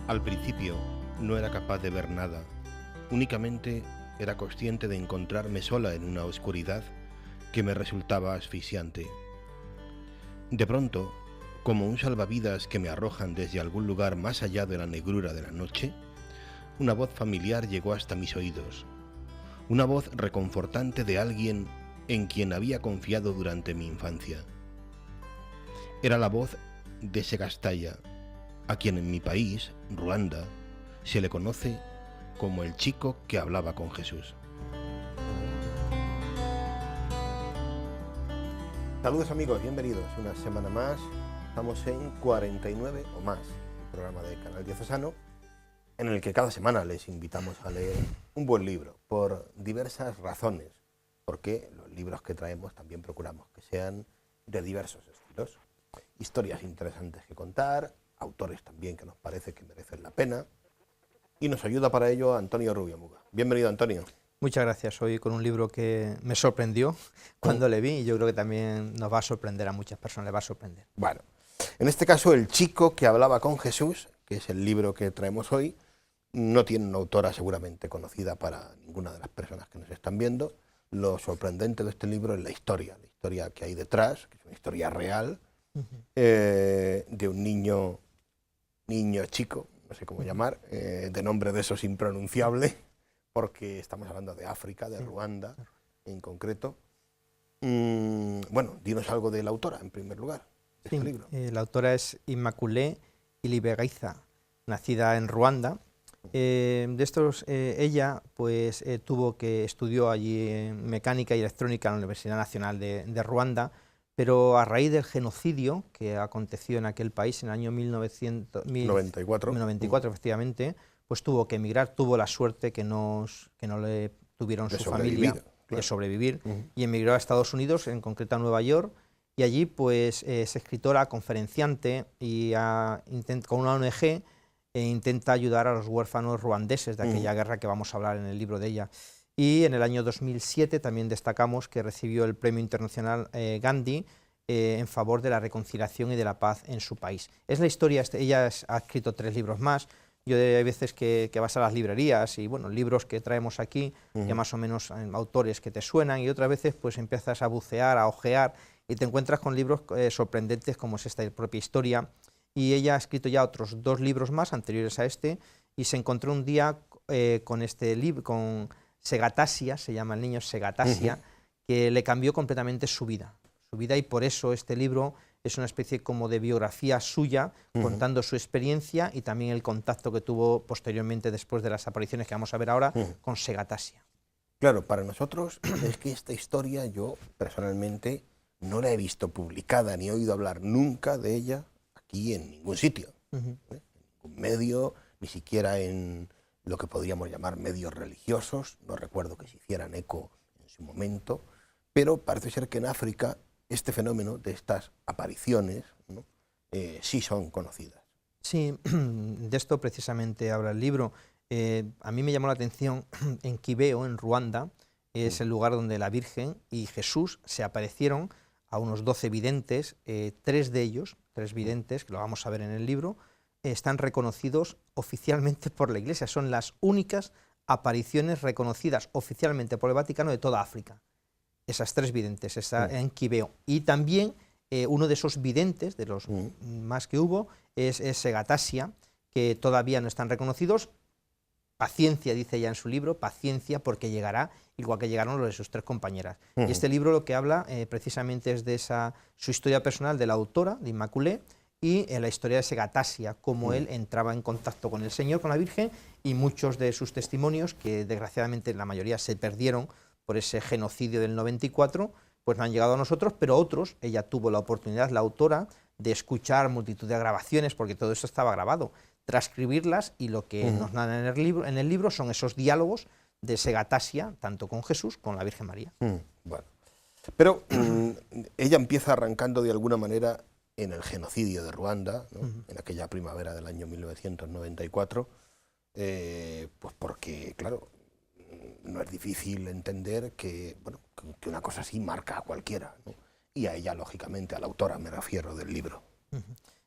Al principio no era capaz de ver nada, únicamente era consciente de encontrarme sola en una oscuridad que me resultaba asfixiante. De pronto, como un salvavidas que me arrojan desde algún lugar más allá de la negrura de la noche, una voz familiar llegó hasta mis oídos, una voz reconfortante de alguien en quien había confiado durante mi infancia. Era la voz de Segastaya, a quien en mi país, Ruanda, se le conoce como el chico que hablaba con Jesús. Saludos amigos, bienvenidos una semana más. Estamos en 49 o más, el programa de Canal Diocesano, en el que cada semana les invitamos a leer un buen libro, por diversas razones, porque los libros que traemos también procuramos que sean de diversos estilos. Historias interesantes que contar, autores también que nos parece que merecen la pena, y nos ayuda para ello Antonio Rubio Muga. Bienvenido, Antonio. Muchas gracias. Hoy con un libro que me sorprendió cuando le vi, y yo creo que también nos va a sorprender a muchas personas, les va a sorprender. Bueno, en este caso El chico que hablaba con Jesús, que es el libro que traemos hoy, no tiene una autora seguramente conocida para ninguna de las personas que nos están viendo. Lo sorprendente de este libro es la historia que hay detrás, que es una historia real, de un niño chico, no sé cómo llamar, de nombre de esos impronunciable, porque estamos hablando de África, de Ruanda en concreto. Bueno, dinos algo de la autora en primer lugar, de este libro. La autora es Immaculée Ilibegiza, nacida en Ruanda. Ella pues estudió allí mecánica y electrónica en la Universidad Nacional de Ruanda, pero a raíz del genocidio que aconteció en aquel país en el año 1994, efectivamente, pues tuvo que emigrar, tuvo la suerte que no le tuvieron su familia de sobrevivir, y emigró a Estados Unidos, en concreto a Nueva York, y allí pues es escritora, conferenciante, y con una ONG intenta ayudar a los huérfanos ruandeses de aquella guerra que vamos a hablar en el libro de ella. Y en el año 2007 también destacamos que recibió el Premio Internacional Gandhi en favor de la reconciliación y de la paz en su país. Es la historia, ella ha escrito 3 libros más. Yo hay veces que vas a las librerías y bueno, libros que traemos aquí, que más o menos autores que te suenan, y otras veces pues empiezas a bucear, a ojear, y te encuentras con libros sorprendentes como es esta propia historia. Y ella ha escrito ya otros 2 libros más anteriores a este, y se encontró un día con este libro, con Segatasia, se llama el niño Segatasia, que le cambió completamente su vida, y por eso este libro es una especie como de biografía suya, contando su experiencia y también el contacto que tuvo posteriormente, después de las apariciones que vamos a ver ahora, con Segatasia. Claro, para nosotros es que esta historia yo personalmente no la he visto publicada ni he oído hablar nunca de ella aquí en ningún sitio, en ningún medio, ni siquiera en lo que podríamos llamar medios religiosos. No recuerdo que se hicieran eco en su momento, pero parece ser que en África este fenómeno de estas apariciones, ¿no?, sí son conocidas. Sí, de esto precisamente habla el libro. A mí me llamó la atención en Kibeo, en Ruanda, es el lugar donde la Virgen y Jesús se aparecieron a unos 12 videntes, 3 de ellos, 3 videntes, que lo vamos a ver en el libro, están reconocidos oficialmente por la Iglesia. Son las únicas apariciones reconocidas oficialmente por el Vaticano de toda África. Esas 3 videntes, en Kibeo. Y también uno de esos videntes, de los más que hubo, es Segatasia, que todavía no están reconocidos. Paciencia, dice ella en su libro, paciencia, porque llegará, igual que llegaron los de sus 3 compañeras. Y este libro lo que habla precisamente es de su historia personal de la autora, de Immaculée, y la historia de Segatasia, cómo él entraba en contacto con el Señor, con la Virgen, y muchos de sus testimonios, que desgraciadamente la mayoría se perdieron por ese genocidio del 94, pues no han llegado a nosotros, pero otros, ella tuvo la oportunidad, la autora, de escuchar multitud de grabaciones, porque todo eso estaba grabado, transcribirlas, y lo que nos dan en el libro son esos diálogos de Segatasia, tanto con Jesús como con la Virgen María. Bueno, pero ella empieza arrancando de alguna manera en el genocidio de Ruanda, ¿no?, en aquella primavera del año 1994, pues porque, claro, no es difícil entender que, bueno, que una cosa así marca a cualquiera, ¿no? Y a ella, lógicamente, a la autora me refiero del libro.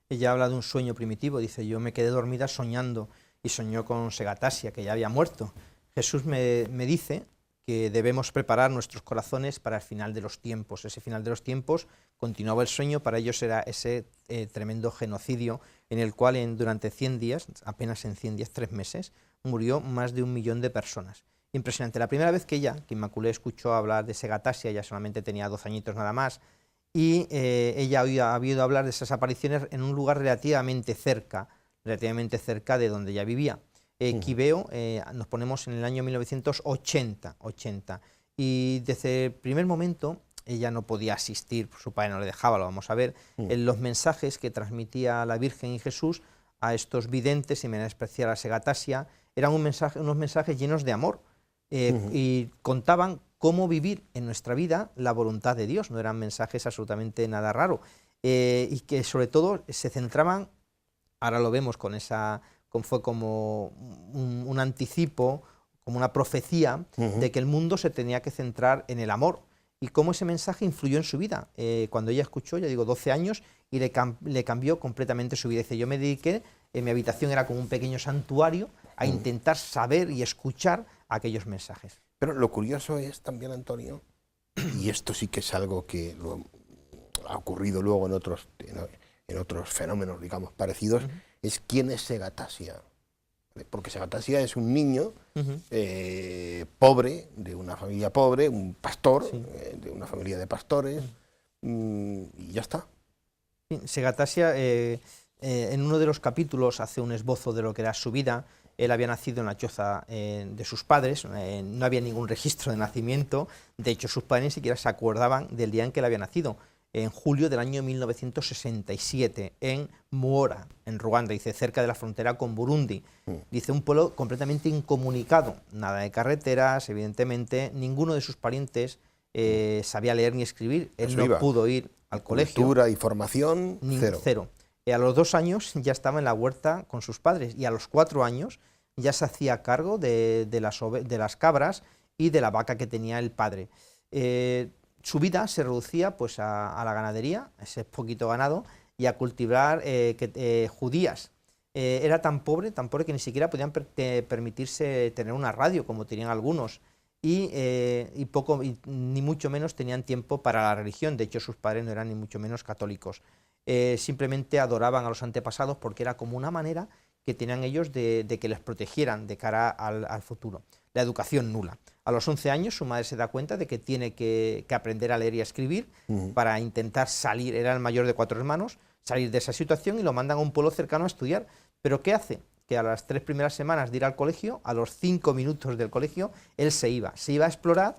ella habla de un sueño primitivo, dice, yo me quedé dormida soñando y soñó con Segatasia, que ya había muerto. Jesús me dice que debemos preparar nuestros corazones para el final de los tiempos. Ese final de los tiempos continuaba el sueño, para ellos era ese tremendo genocidio en el cual durante 100 días, apenas en 100 días, 3 meses, murió más de 1 millón de personas. Impresionante. La primera vez que Inmaculée escuchó hablar de Segatasia, ella solamente tenía 2 añitos nada más, y ella había oído hablar de esas apariciones en un lugar relativamente cerca de donde ella vivía. Quibeo, nos ponemos en el año 1980, y desde el primer momento ella no podía asistir, su padre no le dejaba, lo vamos a ver, en los mensajes que transmitía la Virgen y Jesús a estos videntes, y en especial a Segatasia, eran unos mensajes llenos de amor, y contaban cómo vivir en nuestra vida la voluntad de Dios, no eran mensajes absolutamente nada raro, y que sobre todo se centraban, ahora lo vemos fue como un anticipo, como una profecía de que el mundo se tenía que centrar en el amor, y cómo ese mensaje influyó en su vida. Cuando ella escuchó, 12 años, y le cambió completamente su vida. Dice, yo me dediqué, en mi habitación era como un pequeño santuario, a intentar saber y escuchar aquellos mensajes. Pero lo curioso es también, Antonio, y esto sí que es algo que ha ocurrido luego en otros fenómenos, digamos, parecidos, es quién es Segatasia. Porque Segatasia es un niño pobre, de una familia pobre, un pastor, de una familia de pastores, y ya está. Segatasia, en uno de los capítulos, hace un esbozo de lo que era su vida. Él había nacido en la choza de sus padres, no había ningún registro de nacimiento, de hecho sus padres ni siquiera se acordaban del día en que él había nacido, en julio del año 1967, en Muora, en Ruanda, dice, cerca de la frontera con Burundi. Dice, un pueblo completamente incomunicado, nada de carreteras, evidentemente, ninguno de sus parientes sabía leer ni escribir, él no pudo ir al colegio. Cultura y formación, cero. A los 2 años ya estaba en la huerta con sus padres, y a los 4 años ya se hacía cargo de las cabras y de la vaca que tenía el padre. Su vida se reducía pues a la ganadería, ese poquito ganado, y a cultivar judías. Era tan pobre que ni siquiera podían permitirse tener una radio como tenían algunos, y ni mucho menos tenían tiempo para la religión. De hecho, sus padres no eran ni mucho menos católicos. Simplemente adoraban a los antepasados porque era como una manera que tenían ellos de que les protegieran de cara al futuro. La educación nula. A los 11 años su madre se da cuenta de que tiene que aprender a leer y a escribir para intentar salir, era el mayor de 4 hermanos, salir de esa situación, y lo mandan a un pueblo cercano a estudiar. ¿Pero qué hace? Que a las 3 primeras semanas de ir al colegio, a los 5 minutos del colegio, él se iba a explorar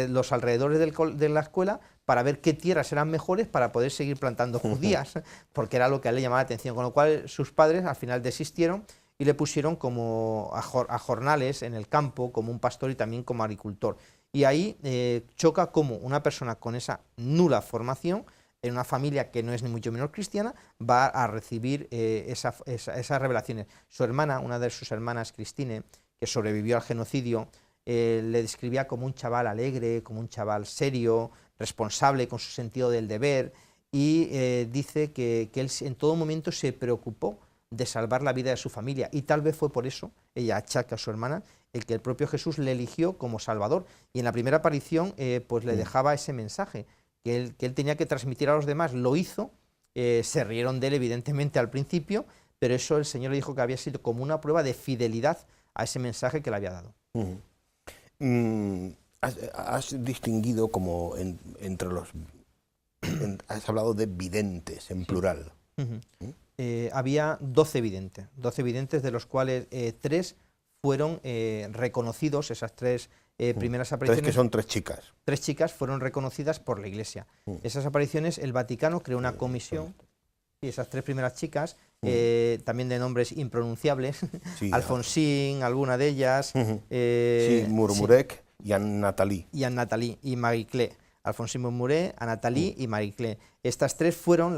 los alrededores de la escuela para ver qué tierras eran mejores para poder seguir plantando judías, porque era lo que a él le llamaba la atención, con lo cual sus padres al final desistieron y le pusieron como a jornales en el campo, como un pastor y también como agricultor. Y ahí choca como una persona con esa nula formación, en una familia que no es ni mucho menos cristiana, va a recibir esas revelaciones. Su hermana, una de sus hermanas, Christine, que sobrevivió al genocidio, le describía como un chaval alegre, como un chaval serio, responsable, con su sentido del deber, y dice que él en todo momento se preocupó de salvar la vida de su familia, y tal vez fue por eso, ella achaca a su hermana, el que el propio Jesús le eligió como Salvador, y en la primera aparición pues le dejaba ese mensaje, que él tenía que transmitir a los demás. Lo hizo, se rieron de él evidentemente al principio, pero eso el Señor le dijo que había sido como una prueba de fidelidad a ese mensaje que le había dado. Has distinguido como entre los... has hablado de videntes en plural. Había 12 videntes, de los cuales 3 fueron reconocidos, esas 3 primeras apariciones. 3 que son 3 chicas. 3 chicas fueron reconocidas por la Iglesia. Esas apariciones, el Vaticano creó una comisión, y esas 3 primeras chicas, también de nombres impronunciables, Alfonsín, alguna de ellas. Murmurek y Anne-Nathalie. Y Marie-Claire. Alfonsín Murmuré, Anne-Nathalie y Marie-Claire. Estas 3 fueron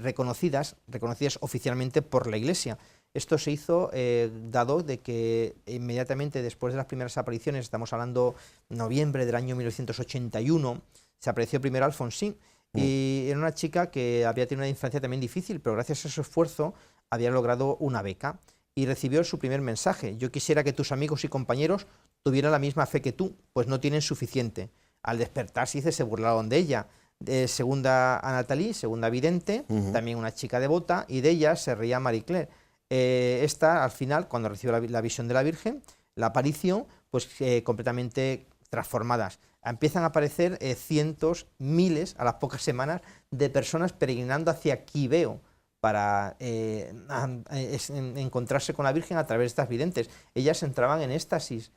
reconocidas oficialmente por la Iglesia. Esto se hizo dado de que inmediatamente después de las primeras apariciones, estamos hablando noviembre del año 1981, se apareció primero Alfonsín, Y era una chica que había tenido una infancia también difícil, pero gracias a su esfuerzo había logrado una beca y recibió su primer mensaje: yo quisiera que tus amigos y compañeros tuvieran la misma fe que tú, pues no tienen suficiente. Al despertarse, dice, se burlaron de ella. Segunda a Nathalie, segunda vidente, también una chica devota, y de ella se reía Marie Claire. Esta, al final, cuando recibió la visión de la Virgen, la aparición, pues completamente transformadas. Empiezan a aparecer cientos, miles, a las pocas semanas, de personas peregrinando hacia Quibeo para encontrarse con la Virgen a través de estas videntes. Ellas entraban en éxtasis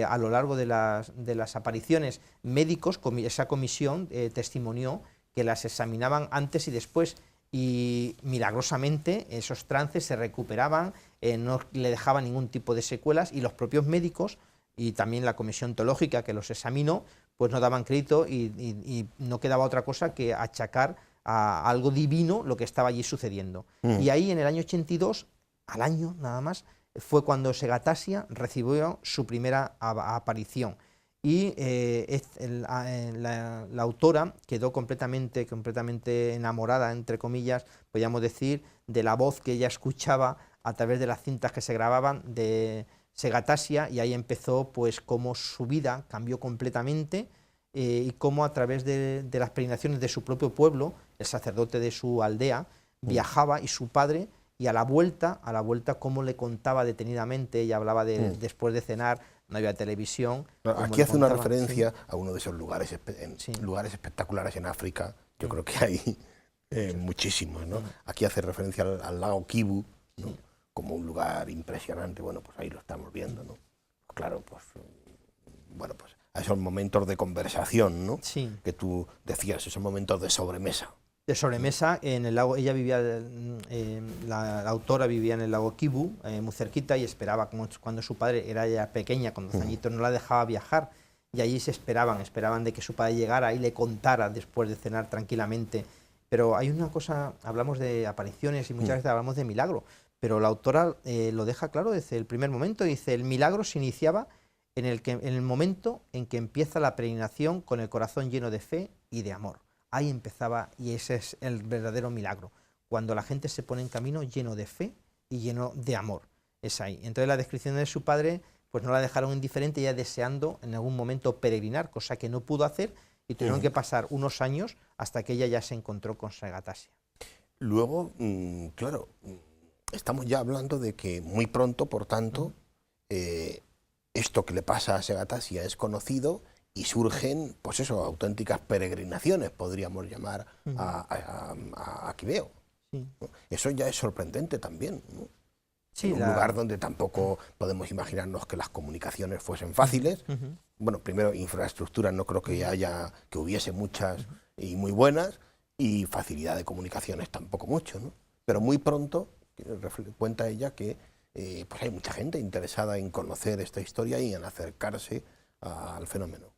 a lo largo de las apariciones. Médicos, esa comisión testimonió que las examinaban antes y después, y milagrosamente esos trances se recuperaban, no le dejaban ningún tipo de secuelas, y los propios médicos y también la comisión teológica que los examinó, pues no daban crédito y no quedaba otra cosa que achacar a algo divino lo que estaba allí sucediendo. Y ahí en el año 82, al año nada más, fue cuando Segatasia recibió su primera aparición. Y la autora quedó completamente enamorada, entre comillas, podríamos decir, de la voz que ella escuchaba a través de las cintas que se grababan de Segatasia, y ahí empezó pues cómo su vida cambió completamente, y cómo a través de las peregrinaciones de su propio pueblo, el sacerdote de su aldea viajaba, y su padre, y a la vuelta cómo le contaba detenidamente. Ella hablaba de después de cenar, no había televisión. Aquí hace una referencia a uno de esos lugares, lugares espectaculares en África. Yo creo que hay muchísimos, ¿no? Aquí hace referencia al lago Kivu, ¿no? Como un lugar impresionante. Bueno, pues ahí lo estamos viendo, ¿no? Claro, pues bueno, pues a esos momentos de conversación, ¿no? Sí. Que tú decías, esos momentos de sobremesa. De sobremesa en el lago. Ella vivía, la autora vivía en el lago Kivu, muy cerquita, y esperaba, como cuando su padre era ya pequeña, con 12 añitos, no la dejaba viajar, y allí se esperaban de que su padre llegara y le contara después de cenar tranquilamente. Pero hay una cosa, hablamos de apariciones y muchas veces hablamos de milagro, pero la autora lo deja claro desde el primer momento. Dice: el milagro se iniciaba en el momento en que empieza la peregrinación con el corazón lleno de fe y de amor. Ahí empezaba, y ese es el verdadero milagro, cuando la gente se pone en camino lleno de fe y lleno de amor. Es ahí. Entonces la descripción de su padre pues no la dejaron indiferente, ella deseando en algún momento peregrinar, cosa que no pudo hacer, y tuvieron que pasar unos años hasta que ella ya se encontró con Segatasia. Luego, claro, estamos ya hablando de que muy pronto, por tanto, esto que le pasa a Segatasia es conocido, y surgen, pues eso, auténticas peregrinaciones, podríamos llamar, a Quibeo. Sí. ¿No? Eso ya es sorprendente también, ¿no? Sí, en un lugar donde tampoco podemos imaginarnos que las comunicaciones fuesen fáciles. Bueno, primero, infraestructuras no creo que hubiese muchas y muy buenas, y facilidad de comunicaciones tampoco mucho, ¿no? Pero muy pronto, cuenta ella que pues hay mucha gente interesada en conocer esta historia y en acercarse al fenómeno.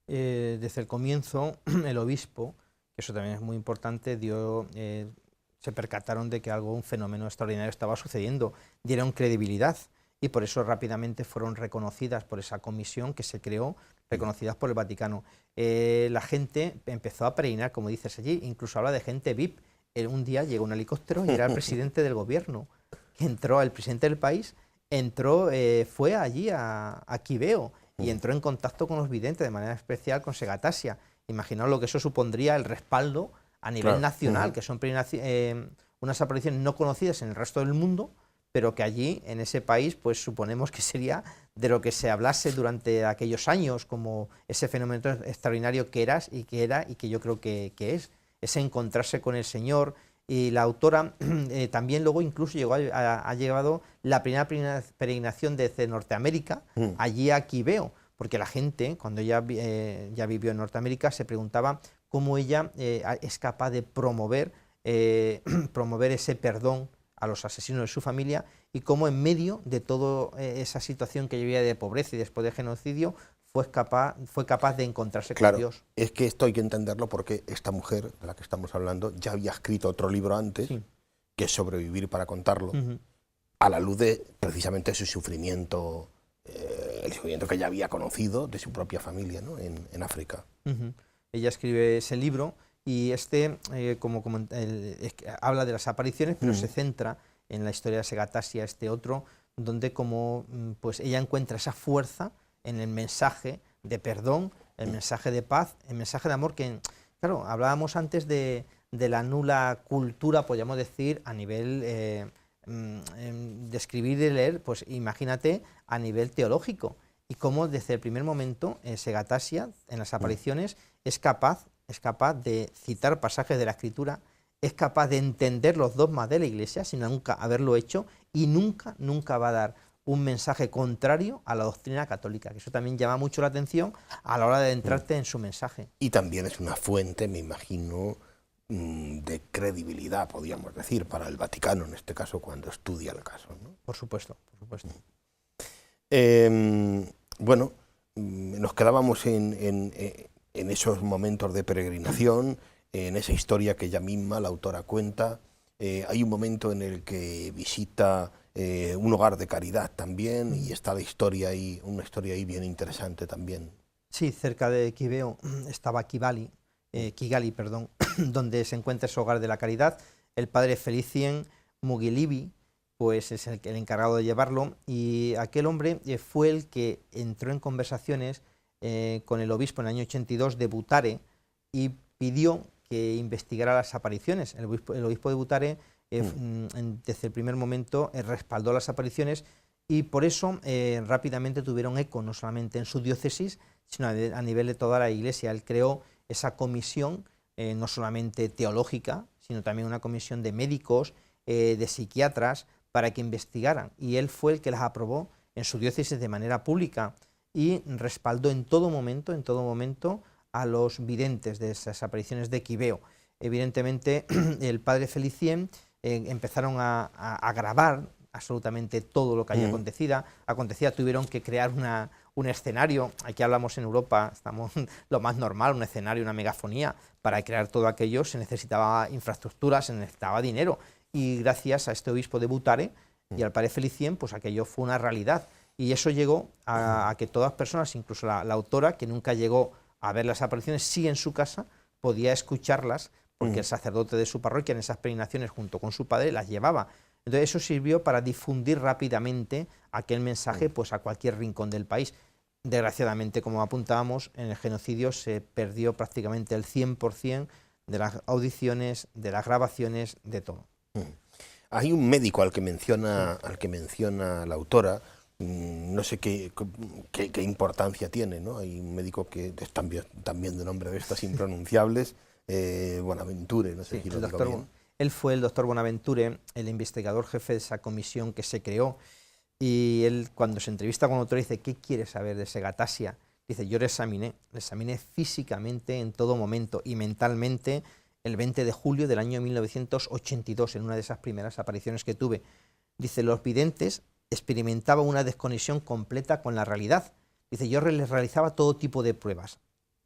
Desde el comienzo, el obispo, que eso también es muy importante, se percataron de que un fenómeno extraordinario estaba sucediendo, dieron credibilidad, y por eso rápidamente fueron reconocidas por esa comisión que se creó, reconocidas por el Vaticano. La gente empezó a peregrinar, como dices allí, incluso habla de gente VIP. Un día llegó un helicóptero y era el presidente del gobierno, que entró, el presidente del país, fue allí a Quibeo, y entró en contacto con los videntes, de manera especial con Segatasia. Imaginaos lo que eso supondría, el respaldo a nivel nacional, que son unas apariciones no conocidas en el resto del mundo, pero que allí, en ese país, pues suponemos que sería de lo que se hablase durante aquellos años, como ese fenómeno extraordinario que era y que yo creo que es, ese encontrarse con el Señor. Y la autora también luego incluso ha llevado la primera peregrinación desde Norteamérica allí a Quibeo, porque la gente, cuando ella ya vivió en Norteamérica, se preguntaba cómo ella es capaz de promover ese perdón a los asesinos de su familia, y cómo en medio de toda esa situación que vivía de pobreza y después de genocidio, fue capaz de encontrarse con Dios. Es que esto hay que entenderlo porque esta mujer de la que estamos hablando ya había escrito otro libro antes, que es Sobrevivir para contarlo, a la luz de precisamente su sufrimiento, el sufrimiento que ella había conocido de su propia familia, ¿no? en África. Ella escribe ese libro, y habla de las apariciones, pero se centra en la historia de Segatasia, este otro, donde pues ella encuentra esa fuerza en el mensaje de perdón, el mensaje de paz, el mensaje de amor, que, claro, hablábamos antes de la nula cultura, podríamos decir, a nivel de escribir y de leer, pues imagínate a nivel teológico, y cómo desde el primer momento Segatasia, en las apariciones, es capaz de citar pasajes de la Escritura, es capaz de entender los dogmas de la Iglesia sin nunca haberlo hecho, y nunca va a dar un mensaje contrario a la doctrina católica, que eso también llama mucho la atención a la hora de adentrarte en su mensaje. Y también es una fuente, me imagino, de credibilidad, podríamos decir, para el Vaticano, en este caso, cuando estudia el caso, ¿no? Por supuesto, por supuesto. Bueno, nos quedábamos en esos momentos de peregrinación, en esa historia que ella misma, la autora, cuenta. Hay un momento en el que visita un hogar de caridad también, y está la historia ahí, una historia ahí bien interesante también. Sí, cerca de Kibeo estaba Kigali, donde se encuentra ese hogar de la caridad. El padre Felicien Mugilibi, pues es el encargado de llevarlo, y aquel hombre fue el que entró en conversaciones con el obispo en el año 82 de Butare y pidió que investigara las apariciones. El obispo de Butare desde el primer momento respaldó las apariciones, y por eso rápidamente tuvieron eco no solamente en su diócesis, sino a nivel de toda la Iglesia. Él creó esa comisión, no solamente teológica, sino también una comisión de médicos, de psiquiatras, para que investigaran, y él fue el que las aprobó en su diócesis de manera pública, y respaldó en todo momento a los videntes de esas apariciones de Kibeo. Evidentemente, el padre Felicien empezaron a grabar absolutamente todo lo que allí acontecía. Tuvieron que crear un escenario. Aquí hablamos en Europa, estamos lo más normal, un escenario, una megafonía. Para crear todo aquello se necesitaba infraestructura, se necesitaba dinero, y gracias a este obispo de Butare y al padre Felicien, pues aquello fue una realidad, y eso llegó a que todas personas, incluso la autora, que nunca llegó a ver las apariciones, sí en su casa podía escucharlas, porque el sacerdote de su parroquia en esas peregrinaciones junto con su padre las llevaba. Entonces eso sirvió para difundir rápidamente aquel mensaje pues a cualquier rincón del país. Desgraciadamente, como apuntábamos, en el genocidio se perdió prácticamente el 100% de las audiciones, de las grabaciones, de todo. Hay un médico al que menciona la autora, no sé qué importancia tiene, ¿no? Hay un médico que es también de nombre de estos impronunciables, Bonaventure, no sé si lo digo bien. Él fue el doctor Bonaventure, el investigador jefe de esa comisión que se creó, y él, cuando se entrevista con la autora, dice: ¿qué quiere saber de Segatasia? Dice: yo le examiné físicamente en todo momento y mentalmente el 20 de julio del año 1982, en una de esas primeras apariciones que tuve. Dice: los videntes experimentaban una desconexión completa con la realidad. Dice: yo les realizaba todo tipo de pruebas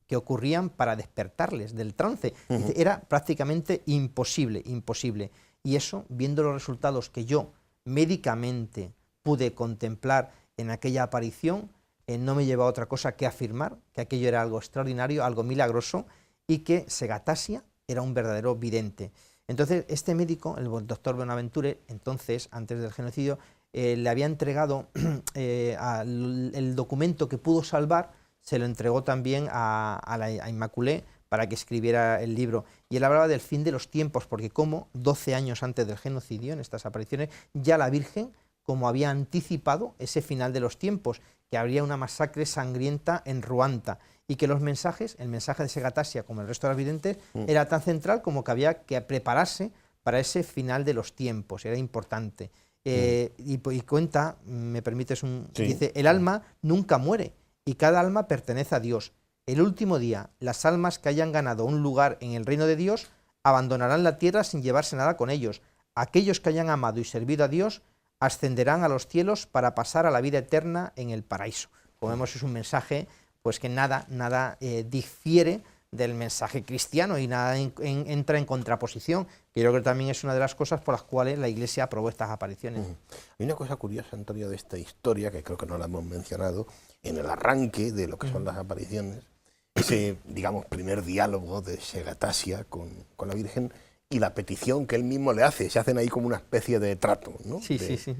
que ocurrían para despertarles del trance. Dice, era prácticamente imposible. Y eso, viendo los resultados que yo médicamente pude contemplar en aquella aparición, no me lleva a otra cosa que afirmar que aquello era algo extraordinario, algo milagroso, y que Segatasia era un verdadero vidente. Entonces, este médico, el doctor Bonaventure, entonces, antes del genocidio, le había entregado el documento que pudo salvar, se lo entregó también a Immaculée para que escribiera el libro. Y él hablaba del fin de los tiempos, porque como 12 años antes del genocidio, en estas apariciones, ya la Virgen, como había anticipado ese final de los tiempos, que habría una masacre sangrienta en Ruanda, y que el mensaje de Segatasia, como el resto de los videntes, era tan central como que había que prepararse para ese final de los tiempos, era importante. Y cuenta, me permites dice: el alma nunca muere, y cada alma pertenece a Dios. El último día, las almas que hayan ganado un lugar en el reino de Dios abandonarán la tierra sin llevarse nada con ellos. Aquellos que hayan amado y servido a Dios ascenderán a los cielos para pasar a la vida eterna en el paraíso. Como vemos, es un mensaje pues que nada difiere del mensaje cristiano, y nada entra en contraposición, que yo creo que también es una de las cosas por las cuales la Iglesia aprobó estas apariciones. Hay una cosa curiosa, Antonio, de esta historia, que creo que no la hemos mencionado, en el arranque de lo que son las apariciones, ese, digamos, primer diálogo de Segatasia con la Virgen y la petición que él mismo le hace. Se hacen ahí como una especie de trato, ¿no? Sí, sí, sí.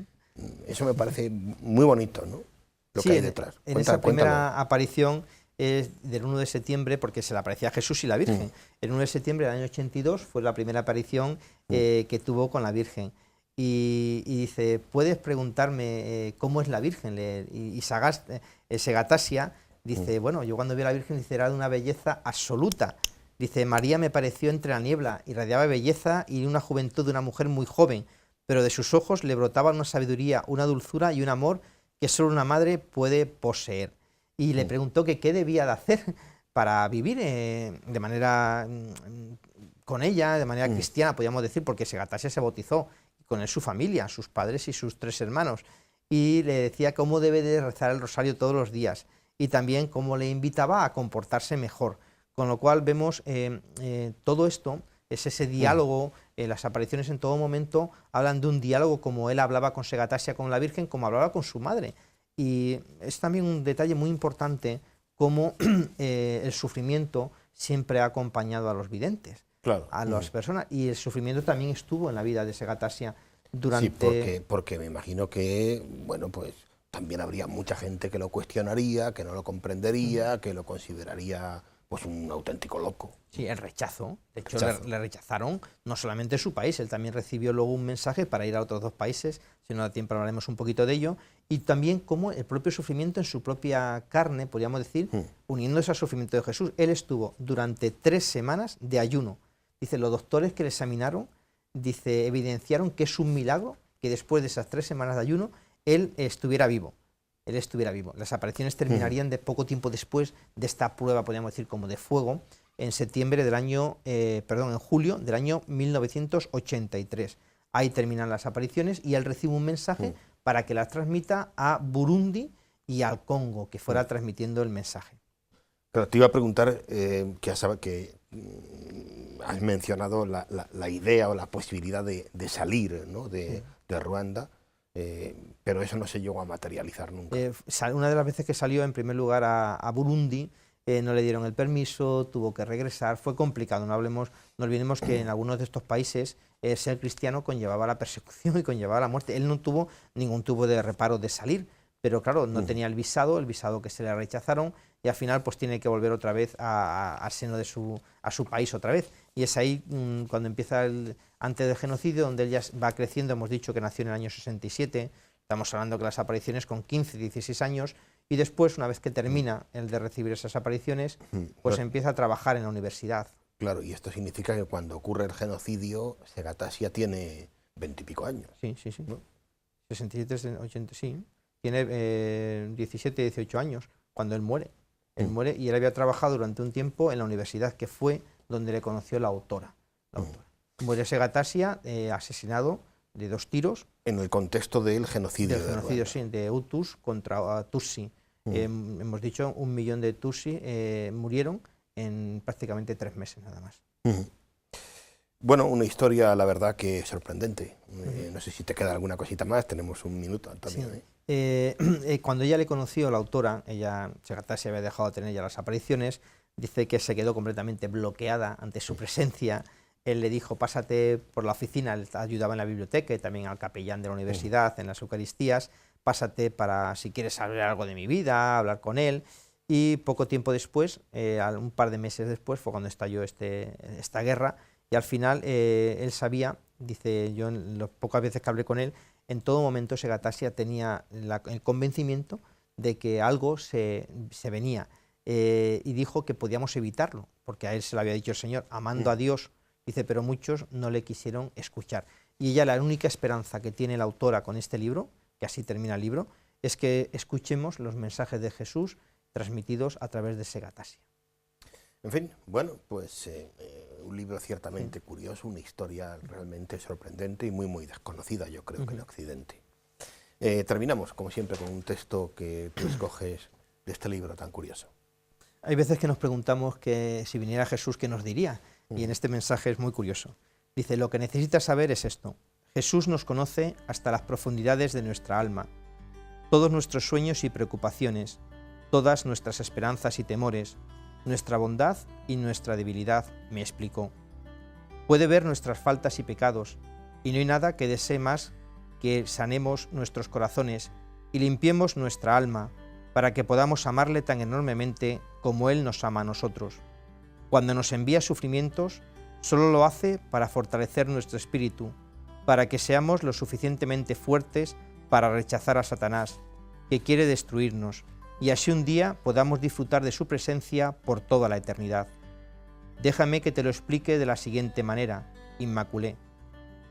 Eso me parece muy bonito, ¿no? Lo sí, que hay detrás. En esa primera aparición es del 1 de septiembre, porque se le aparecía a Jesús y la Virgen. El 1 de septiembre del año 82 fue la primera aparición que tuvo con la Virgen. Y dice, ¿puedes preguntarme cómo es la Virgen? Y Segatasia dice, bueno, yo cuando vi a la Virgen, dice, era de una belleza absoluta. Dice, María me pareció entre la niebla, irradiaba belleza y una juventud de una mujer muy joven, pero de sus ojos le brotaba una sabiduría, una dulzura y un amor que solo una madre puede poseer. Y le preguntó que qué debía de hacer para vivir de manera con ella, de manera cristiana, podríamos decir, porque Segatasia se bautizó, con él su familia, sus padres y sus 3 hermanos. Y le decía cómo debe de rezar el rosario todos los días y también cómo le invitaba a comportarse mejor. Con lo cual vemos todo esto, es ese diálogo, las apariciones en todo momento hablan de un diálogo como él hablaba con Segatasia, con la Virgen, como hablaba con su madre. Y es también un detalle muy importante cómo el sufrimiento siempre ha acompañado a los videntes, claro, a las personas, y el sufrimiento también estuvo en la vida de Segatasia durante... Sí, porque me imagino que, bueno, pues también habría mucha gente que lo cuestionaría, que no lo comprendería, que lo consideraría pues un auténtico loco. Sí, el rechazo. De hecho, le rechazaron no solamente su país, él también recibió luego un mensaje para ir a otros 2 países, si no da tiempo hablaremos un poquito de ello, y también como el propio sufrimiento en su propia carne, podríamos decir, uniéndose al sufrimiento de Jesús. Él estuvo durante 3 semanas de ayuno. Dice, los doctores que le examinaron, dice, evidenciaron que es un milagro que después de esas 3 semanas de ayuno, él estuviera vivo. Las apariciones terminarían de poco tiempo después de esta prueba, podríamos decir, como de fuego, en julio del año 1983. Ahí terminan las apariciones y él recibe un mensaje para que las transmita a Burundi y al Congo, que fuera transmitiendo el mensaje. Pero te iba a preguntar, que has mencionado la idea o la posibilidad de salir, ¿no?, de Ruanda. Pero eso no se llegó a materializar nunca. Una de las veces que salió, en primer lugar, a Burundi, no le dieron el permiso, tuvo que regresar, fue complicado. No olvidemos que en algunos de estos países ser cristiano conllevaba la persecución y conllevaba la muerte. Él no tuvo ningún tipo de reparo de salir, pero claro, no tenía el visado que se le rechazaron, y al final pues tiene que volver otra vez al seno de su país otra vez. Y es ahí cuando empieza antes del genocidio, donde él ya va creciendo. Hemos dicho que nació en el año 67, estamos hablando que las apariciones con 15, 16 años, y después, una vez que termina el de recibir esas apariciones, pues empieza a trabajar en la universidad. Claro, y esto significa que cuando ocurre el genocidio, Segatasia tiene 20 y pico años. Sí, ¿no? 67, 80, sí. Tiene 17, 18 años cuando él muere. Él muere y él había trabajado durante un tiempo en la universidad, que fue donde le conoció la autora. Muere Segatasia, asesinado de 2 tiros. En el contexto del genocidio. Del genocidio, sí, de Hutus contra Tutsi. Hemos dicho 1 millón de Tutsi murieron en prácticamente 3 meses nada más. Bueno, una historia, la verdad, que sorprendente. No sé si te queda alguna cosita más, tenemos 1 minuto, Antonio. Sí. Cuando ella le conoció, la autora, Segatasia había dejado de tener ya las apariciones, dice que se quedó completamente bloqueada ante su presencia. Él le dijo, pásate por la oficina, él ayudaba en la biblioteca y también al capellán de la universidad en las Eucaristías, pásate para, si quieres saber algo de mi vida, hablar con él. Y poco tiempo después, un par de meses después, fue cuando estalló esta guerra, y al final él sabía, dice, yo en las pocas veces que hablé con él, en todo momento Segatasia tenía el convencimiento de que algo se venía, y dijo que podíamos evitarlo, porque a él se lo había dicho el Señor, amando a Dios, dice, pero muchos no le quisieron escuchar. Y ella, la única esperanza que tiene la autora con este libro, que así termina el libro, es que escuchemos los mensajes de Jesús transmitidos a través de Segatasia. En fin, bueno, pues un libro ciertamente curioso, una historia realmente sorprendente y muy, muy desconocida, yo creo, que en Occidente. Terminamos, como siempre, con un texto que tú escoges de este libro tan curioso. Hay veces que nos preguntamos que si viniera Jesús, ¿qué nos diría? Y en este mensaje es muy curioso. Dice, lo que necesitas saber es esto. Jesús nos conoce hasta las profundidades de nuestra alma. Todos nuestros sueños y preocupaciones, todas nuestras esperanzas y temores, nuestra bondad y nuestra debilidad, me explicó. Puede ver nuestras faltas y pecados, y no hay nada que desee más que sanemos nuestros corazones y limpiemos nuestra alma, para que podamos amarle tan enormemente como Él nos ama a nosotros. Cuando nos envía sufrimientos, solo lo hace para fortalecer nuestro espíritu, para que seamos lo suficientemente fuertes para rechazar a Satanás, que quiere destruirnos, y así un día podamos disfrutar de su presencia por toda la eternidad. Déjame que te lo explique de la siguiente manera, Inmaculé.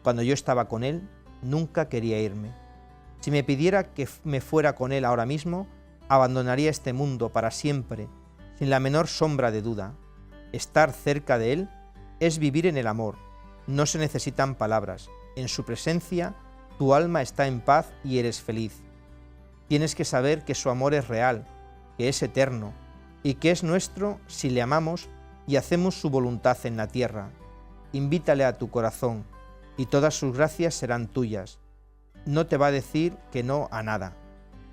Cuando yo estaba con Él, nunca quería irme. Si me pidiera que me fuera con Él ahora mismo, abandonaría este mundo para siempre, sin la menor sombra de duda. Estar cerca de Él es vivir en el amor. No se necesitan palabras. En su presencia, tu alma está en paz y eres feliz. Tienes que saber que su amor es real, que es eterno, y que es nuestro si le amamos y hacemos su voluntad en la tierra. Invítale a tu corazón, y todas sus gracias serán tuyas. No te va a decir que no a nada.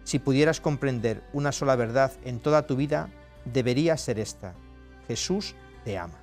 Si pudieras comprender una sola verdad en toda tu vida, debería ser esta: Jesús te ama.